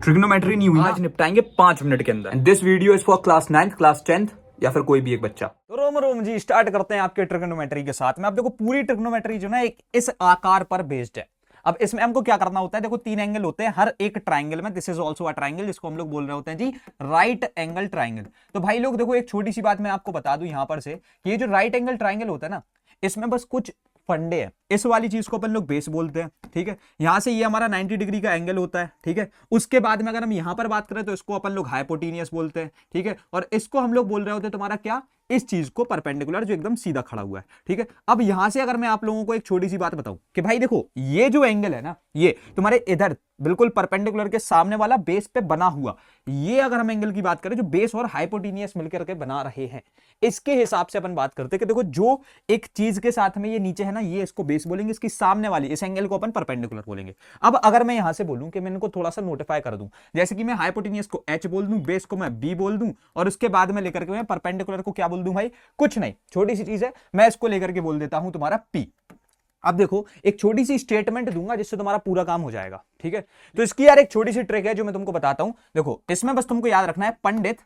Trigonometry नहीं हुई, आज निपटाएंगे 5 मिनट के अंदर। This video is for class 9th, class 10th या फिर कोई भी एक बच्चा। तो रोम रोम जी स्टार्ट करते हैं आपके ट्रिग्नोमेट्री के साथ में। अब देखो पूरी ट्रिग्नोमेट्री जो ना एक इस आकार पर बेस्ड है। अब इसमें हमको क्या करना होता है, देखो 3 एंगल होते हैं हर एक ट्राइंगल में। This is also a triangle, जिसको हम लोग बोल रहे होते हैं जी राइट एंगल ट्राइंगल। तो भाई लोग देखो एक छोटी सी बात मैं आपको बता दूं यहां पर से कि ये जो राइट एंगल ट्राइंगल होता है ना, इसमें बस कुछ फंडे हैं। इस वाली चीज को अपन लोग बेस बोलते हैं, ठीक है। यहां से ये हमारा 90 डिग्री का एंगल होता है, ठीक है। उसके बाद में अगर हम यहां पर बात करें तो इसको अपन लोग हाइपोटेनियस बोलते हैं, ठीक है। और इसको हम लोग बोल रहे होते हैं तुम्हारा क्या, इस चीज को परपेंडिकुलर, जो एकदम सीधा खड़ा हुआ है, ठीक है। अब यहां से अगर मैं आप लोगों को एक छोटी सी बात बताऊं कि भाई देखो ये जो एंगल है ना, ये तुम्हारे इधर बिल्कुल परपेंडिकुलर के सामने वाला बेस पे बना हुआ, ये अगर हम एंगल की बात करें जो बेस और हाइपोटेनियस मिलकर के बना रहे हैं, इसके हिसाब से अपन बात करते हैं कि देखो जो एक चीज के साथ में ये नीचे है ना, ये इसको बेस बोलेंगे, इसकी सामने वाली इस एंगल को अपन परपेंडिकुलर बोलेंगे। अब अगर मैं यहां से बोलूं कि मैं इनको थोड़ा सा नोटिफाई कर दूं, जैसे कि मैं हाइपोटेनियस को h बोल दूं, बेस को मैं b बोल दूं, और उसके बाद में लेकर के मैं परपेंडिकुलर को क्या बोल दूं भाई, कुछ नहीं, छोटी सी चीज है, मैं इसको लेकर के बोल देता हूं तुम्हारा p। अब देखो एक छोटी सी स्टेटमेंट दूंगा जिससे तुम्हारा पूरा काम हो जाएगा, ठीक है। तो इसकी यार एक छोटी सी ट्रिक है जो मैं तुमको बताता हूं। देखो इसमें बस तुमको याद रखना है पंडित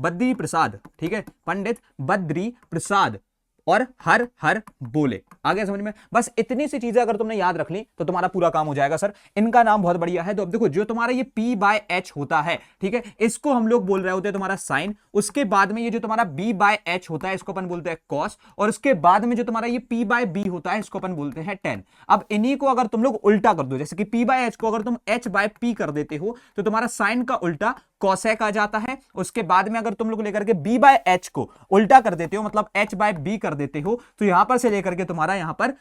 बद्री प्रसाद, ठीक है, पंडित बद्री प्रसाद और हर हर बोले। आगे समझ में, बस इतनी सी चीजें अगर तुमने याद रख ली तो तुम्हारा पूरा काम हो जाएगा सर। इनका नाम बहुत बढ़िया है। तो अब देखो जो तुम्हारा ये p/h होता है, ठीक है, इसको हम लोग बोल रहे होते हैं तुम्हारा साइन। उसके बाद में ये जो तुम्हारा b/h होता है इसको अपन बोलते हैं कॉस, और उसके बाद में जो तुम्हारा ये p/b होता है इसको अपन बोलते हैं टेन। अब इन्हीं को अगर तुम लोग उल्टा कर दो, जैसे कि p/h को अगर तुम h/p कर देते हो तो तुम्हारा साइन का उल्टा कॉसेक आ जाता है। उसके बाद में अगर तुम लोग लेकर के b/h को उल्टा कर देते हो, मतलब h/b कर देते हो, तो यहां पर से लेकर के तुम्हारा यहां पर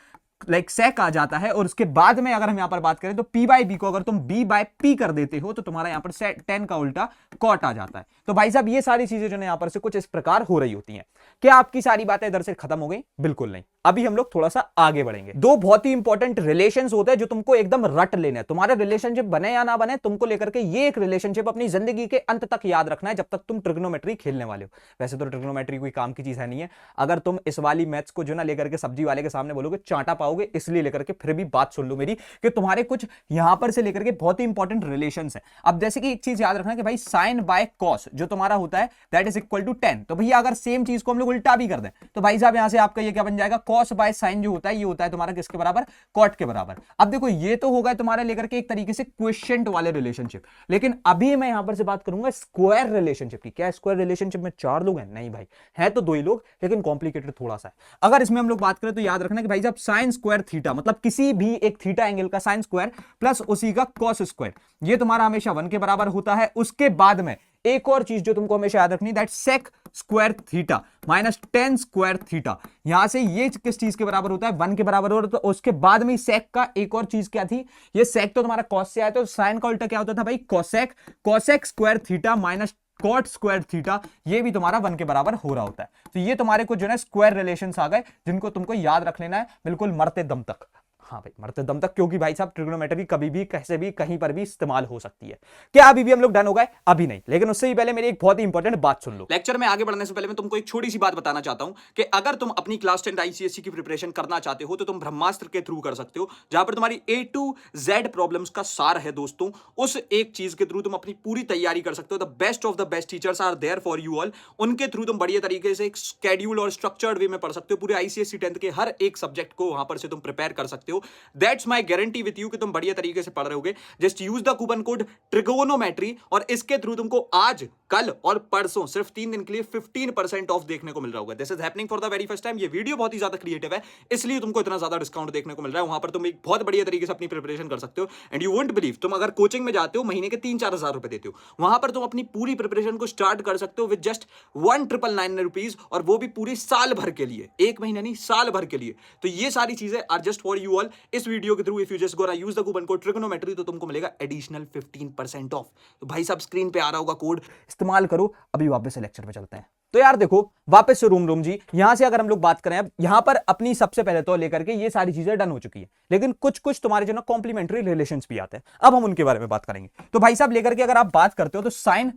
सेक आ जाता है। और उसके बाद में अगर हम यहां पर बात करें तो p/b को अगर तुम b/p कर देते हो तो तुम्हारा यहां पर टेन का उल्टा कॉट आ जाता है। तो भाई साहब ये सारी चीजें जो है यहां पर से कुछ इस प्रकार हो रही होती हैं। क्या आपकी सारी बातें इधर से खत्म हो गई? बिल्कुल नहीं, अभी हम लोग थोड़ा सा आगे बढ़ेंगे। दो बहुत ही इंपॉर्टेंट रिलेशंस होते हैं जो तुमको एकदम रट लेने हैं। तुम्हारे रिलेशनशिप बने या ना बने, तुमको लेकर के ये एक रिलेशनशिप अपनी जिंदगी के अंत तक याद रखना है, जब तक तुम ट्रिग्नोमेट्री खेलने वाले हो। वैसे तो ट्रिग्नोमेट्री कोई काम की चीज है नहीं है। अगर तुम इस वाली मैथ्स को जो ना लेकर के सब्जी वाले के सामने बोलोगे चांटा पाओगे, इसलिए लेकर के फिर भी बात सुन लो मेरी कि तुम्हारे कुछ यहां पर से लेकर के बहुत ही इंपॉर्टेंट रिलेशंस है। अब जैसे कि एक चीज याद रखना कि भाई साइन बाय कॉस जो तुम्हारा होता है दैट इज इक्वल टू 10। तो भैया अगर सेम चीज को हम लोग उल्टा भी कर दें तो भाई साहब यहां से आपका ये क्या बन जाएगा, कॉस बाय साइन जो होता है ये होता है तुम्हारा किसके बराबर, कॉट के बराबर। अब देखो ये तो होगा तुम्हारे लेकर के एक तरीके से क्वेश्चन वाले रिलेशनशिप, लेकिन अभी मैं यहां पर से बात करूंगा स्क्वायर रिलेशनशिप की। क्या स्क्वायर रिलेशनशिप में 4 लोग हैं? नहीं भाई, है तो 2 ही लोग, लेकिन कॉम्प्लिकेटेड थोड़ा सा है। अगर इसमें हम लोग बात करें तो याद रखना कि भाई साहब साइन स्क्वायर थीटा, मतलब किसी भी एक थीटा एंगल का साइन स्क्वायर प्लस उसी का कॉस स्क्वायर, ये तुम्हारा हमेशा 1 के बराबर होता है। उसके बाद में एक और चीज जो तुमको हमेशा याद रखनी, that sec square theta minus tan square theta. यहां से ये किस चीज के बराबर होता है, 1 के बराबर होता है। तो उसके बाद में सेक का एक और चीज क्या थी, ये सेक तो तुम्हारा कॉस से आया, तो साइन का उल्टा क्या होता था भाई, cosec. Cosec square theta minus cot square theta, ये भी तुम्हारा 1 के बराबर हो रहा होता है। तो ये तुम्हारे कुछ जो है स्क्वायर रिलेशंस आ गए जिनको तुमको याद रख लेना है बिल्कुल मरते दम तक। हाँ भाई मरते दम तक, क्योंकि भाई साहब ट्रिग्नोमेट्री कभी भी कैसे भी कहीं पर भी इस्तेमाल हो सकती है। क्या अभी भी हम लोग डन हो गए? अभी नहीं, लेकिन उससे ही पहले मेरी एक बहुत ही इंपॉर्टेंट बात सुन लो। लेक्चर में आगे बढ़ने से पहले मैं तुमको एक छोटी सी बात बताना चाहता हूं कि अगर तुम अपनी क्लास 10 आईसीएसई की प्रिपरेशन करना चाहते हो तो तुम ब्रह्मास्त्र के थ्रू कर सकते हो, जहां पर तुम्हारी A to Z प्रॉब्लम्स का सार है दोस्तों। उस एक चीज के थ्रू तुम अपनी पूरी तैयारी कर सकते हो। The best of the best teachers are there for you all. उनके थ्रू तुम बढ़िया तरीके से एक स्केड्यूल और स्ट्रक्चर्ड वे में पढ़ सकते हो। पूरे आईसीएसई 10th के हर एक सब्जेक्ट को वहां पर से तुम प्रिपेयर कर सकते हो। That's my guarantee with you कि तुम बढ़िया तरीके से पढ़ रहे होगे। Just use the coupon code trigonometry और इसके थ्रू तुमको आज, कल और परसों सिर्फ 3 दिन के लिए 15% ऑफ देखने को मिल रहा होगा। This is happening for the very first time. ये वीडियो बहुत ही ज्यादा क्रिएटिव है, इसलिए तुमको इतना ज्यादा डिस्काउंट देखने को मिल रहा है। वहां पर तुम एक बहुत बढ़िया तरीके से अपनी प्रिपरेशन कर सकते हो। एंड यू वोंट बिलीव, तुम अगर कोचिंग में जाते हो महीने के 3-4 हजार रुपए देते हो, वहां पर तुम अपनी पूरी प्रिपरेशन को स्टार्ट कर सकते हो विद जस्ट 1999 रुपीज, और वो भी पूरी साल भर के लिए, एक महीना नहीं साल भर के लिए। तो ये सारी चीजें are just for you all. इस वीडियो के through if you just gonna use the coupon code trigonometry तो तुमको मिलेगा एडिशनल 15% ऑफ। तो भाई साहब स्क्रीन पे आ रहा होगा कोड, इस्तेमाल करो। अभी वापस से लेक्चर पे चलते हैं। तो यार देखो वापस से रूम जी, यहां से अगर हम लोग बात करें, अब यहां पर अपनी सबसे पहले तो लेकर के ये सारी चीजें डन हो चुकी है, लेकिन कुछ कुछ तुम्हारे जो ना कॉम्प्लीमेंट्री रिलेशंस भी आते हैं। अब हम उनके बारे में बात करेंगे। तो भाई साहब लेकर के अगर आप बात करते हो तो साइन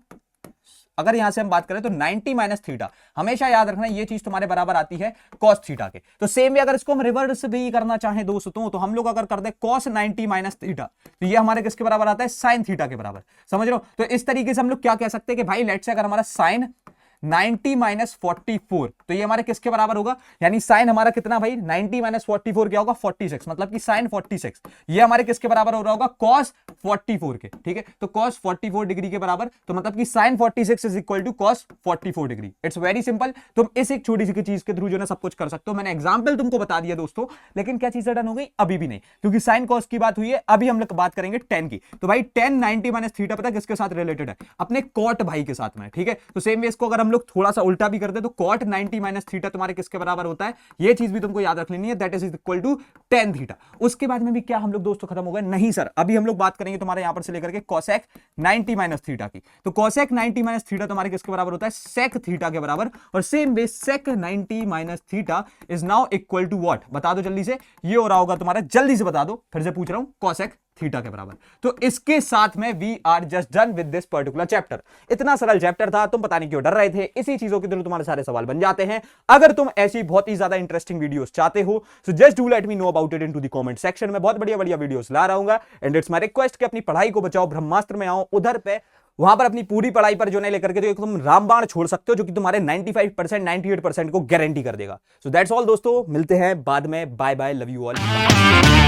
अगर यहां से हम बात करें तो 90 माइनस थीटा, हमेशा याद रखना ये चीज तुम्हारे बराबर आती है कॉस थीटा के। तो सेम वे अगर इसको हम रिवर्स भी करना चाहें दोस्तों, तो हम लोग अगर कर दे कॉस 90 माइनस थीटा, तो ये हमारे किसके बराबर आता है, साइन थीटा के बराबर। समझ रहे हो? तो इस तरीके से हम लोग क्या कह सकते हैं कि भाई लेट्स से अगर हमारा साइन 90 माइनस 44, तो ये हमारे किसके बराबर होगा, यानी साइन हमारा कितना भाई, 90 माइनस 44 क्या होगा, 46, मतलब कि साइन 46, ये हमारे किसके बराबर हो रहा होगा, कॉस 44 के। ठीक है, तो कॉस 44 डिग्री के बराबर, तो मतलब कि sine 46 is equal to cos 44 degree. It's very simple. तुम इस एक छोटी सी चीज के थ्रू जो है सब कुछ कर सकते हो। मैंने एग्जाम्पल तुमको बता दिया दोस्तों, लेकिन क्या चीज डन हो गई, अभी भी नहीं, क्योंकि साइन कॉस की बात हुई है। अभी हम लोग बात करेंगे टेन की। तो भाई टेन 90 माइनस थीटा पता है किसके साथ रिलेटेड है, अपने कॉट भाई के साथ में। ठीक है, तो सेम वे इसको अगर हम लोग थोड़ा सा उल्टा भी कर दे तो कॉट 90 माइनस थीटा तुम्हारे किसके बराबर होता है, ये चीज भी तुमको याद रख लेनी है, that is equal to tan theta. उसके बाद में भी क्या हम लोग दोस्तों खत्म हो गए, नहीं सर, अभी हम लोग बात करेंगे तुम्हारे यहां पर से लेकर के कोसेक 90 माइनस थीटा की। तो कोसेक 90 माइनस थीटा तुम्हारे किसके बराबर होता है, सेक थीटा के बराबर। और same way sec 90 minus theta is now equal to what, बता दो जल्दी से, ये हो रहा होगा तुम्हारा, जल्दी से बता दो, फिर से पूछ रहा हूं, कोसेक थीटा के बराबर। तो इसके साथ में we are just done with this particular chapter. इतना सरल चैप्टर था, तुम पता नहीं क्यों डर रहे थे, इसी चीजों के थ्रू तुम्हारे सारे सवाल बन जाते हैं। अगर तुम ऐसी बहुत ही ज्यादा इंटरेस्टिंग वीडियोस चाहते हो, so just do let me know about it into the comment section में। बहुत बढ़िया बढ़िया वीडियोस ला रहूंगा, एंड इट्स माय रिक्वेस्ट कि अपनी पढ़ाई को बचाओ, ब्रह्मास्त्र में आओ, उधर पे वहां पर अपनी पूरी पढ़ाई पर जो नहीं लेकर के तो तुम रामबाण छोड़ सकते हो, जो कि तुम्हारे 95% 98% को गारंटी कर देगा। सो दैट्स ऑल दोस्तों, मिलते हैं बाद में, bye bye, love you all.